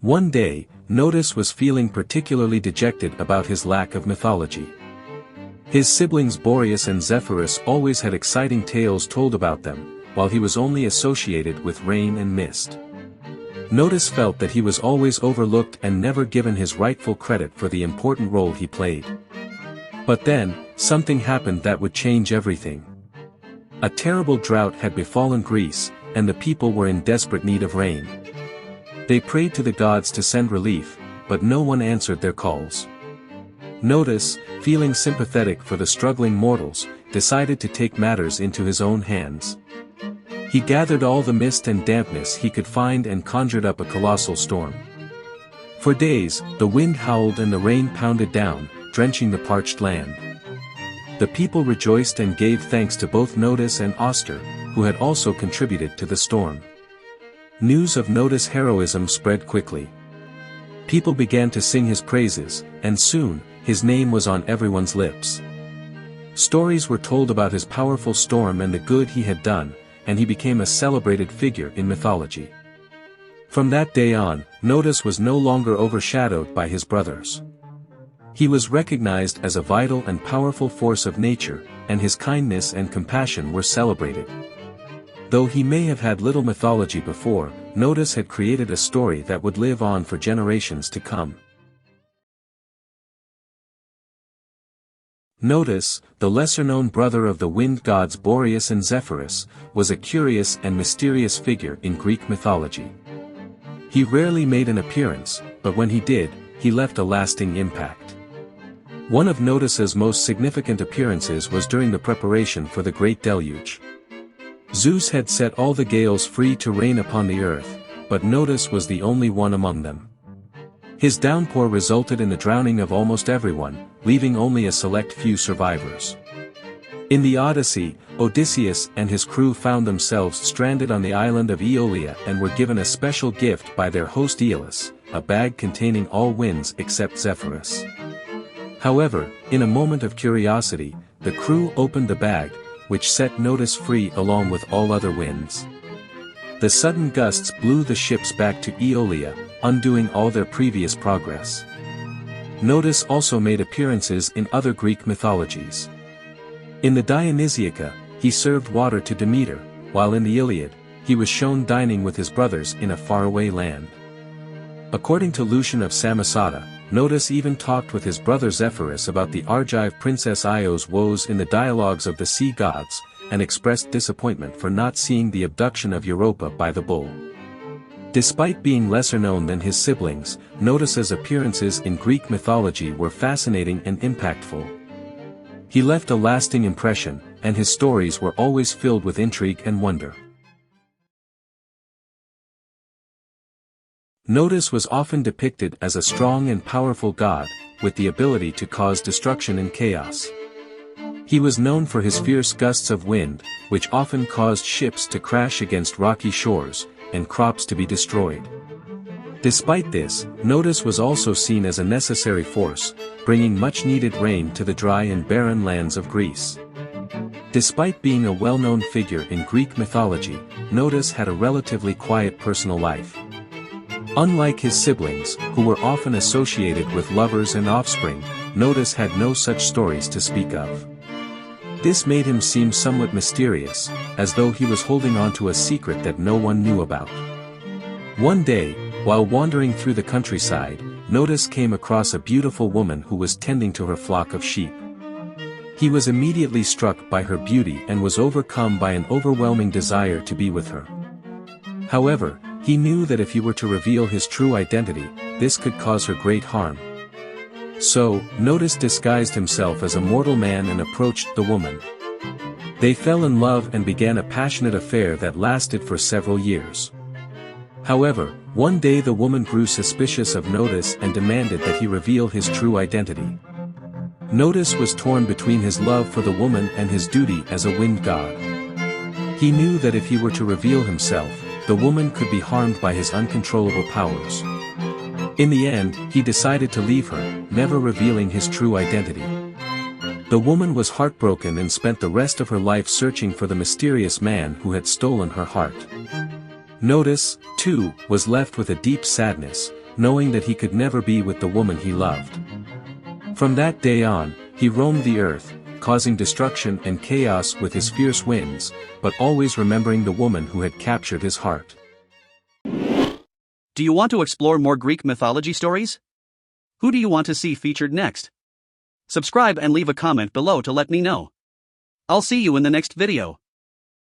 One day, Notus was feeling particularly dejected about his lack of mythology. His siblings Boreas and Zephyrus always had exciting tales told about them, while he was only associated with rain and mist. Notus felt that he was always overlooked and never given his rightful credit for the important role he played. But then, something happened that would change everything. A terrible drought had befallen Greece, and the people were in desperate need of rain. They prayed to the gods to send relief, but no one answered their calls. Notus, feeling sympathetic for the struggling mortals, decided to take matters into his own hands. He gathered all the mist and dampness he could find and conjured up a colossal storm. For days, the wind howled and the rain pounded down, drenching the parched land. The people rejoiced and gave thanks to both Notus and Auster, who had also contributed to the storm. News of Notus' heroism spread quickly. People began to sing his praises, and soon, his name was on everyone's lips. Stories were told about his powerful storm and the good he had done, and he became a celebrated figure in mythology. From that day on, Notus was no longer overshadowed by his brothers. He was recognized as a vital and powerful force of nature, and his kindness and compassion were celebrated. Though he may have had little mythology before, Notus had created a story that would live on for generations to come. Notus, the lesser-known brother of the wind gods Boreas and Zephyrus, was a curious and mysterious figure in Greek mythology. He rarely made an appearance, but when he did, he left a lasting impact. One of Notus's most significant appearances was during the preparation for the Great Deluge. Zeus had set all the gales free to rain upon the earth, but Notus was the only one among them. His downpour resulted in the drowning of almost everyone, leaving only a select few survivors. In the Odyssey, Odysseus and his crew found themselves stranded on the island of Aeolia and were given a special gift by their host Aeolus, a bag containing all winds except Zephyrus. However, in a moment of curiosity, the crew opened the bag, which set Notus free along with all other winds. The sudden gusts blew the ships back to Aeolia, undoing all their previous progress. Notus also made appearances in other Greek mythologies. In the Dionysiaca, he served water to Demeter, while in the Iliad, he was shown dining with his brothers in a faraway land. According to Lucian of Samosata, Notus even talked with his brother Zephyrus about the Argive princess Io's woes in the dialogues of the sea gods, and expressed disappointment for not seeing the abduction of Europa by the bull. Despite being lesser known than his siblings, Notus's appearances in Greek mythology were fascinating and impactful. He left a lasting impression, and his stories were always filled with intrigue and wonder. Notus was often depicted as a strong and powerful god, with the ability to cause destruction and chaos. He was known for his fierce gusts of wind, which often caused ships to crash against rocky shores, and crops to be destroyed. Despite this, Notus was also seen as a necessary force, bringing much-needed rain to the dry and barren lands of Greece. Despite being a well-known figure in Greek mythology, Notus had a relatively quiet personal life. Unlike his siblings, who were often associated with lovers and offspring, Notus had no such stories to speak of. This made him seem somewhat mysterious, as though he was holding on to a secret that no one knew about. One day, while wandering through the countryside, Notus came across a beautiful woman who was tending to her flock of sheep. He was immediately struck by her beauty and was overcome by an overwhelming desire to be with her. However, he knew that if he were to reveal his true identity, this could cause her great harm. So, Notus disguised himself as a mortal man and approached the woman. They fell in love and began a passionate affair that lasted for several years. However, one day the woman grew suspicious of Notus and demanded that he reveal his true identity. Notus was torn between his love for the woman and his duty as a wind god. He knew that if he were to reveal himself, the woman could be harmed by his uncontrollable powers. In the end, he decided to leave her, never revealing his true identity. The woman was heartbroken and spent the rest of her life searching for the mysterious man who had stolen her heart. Notus, too, was left with a deep sadness, knowing that he could never be with the woman he loved. From that day on, he roamed the earth, causing destruction and chaos with his fierce winds, but always remembering the woman who had captured his heart. Do you want to explore more Greek mythology stories? Who do you want to see featured next? Subscribe and leave a comment below to let me know. I'll see you in the next video.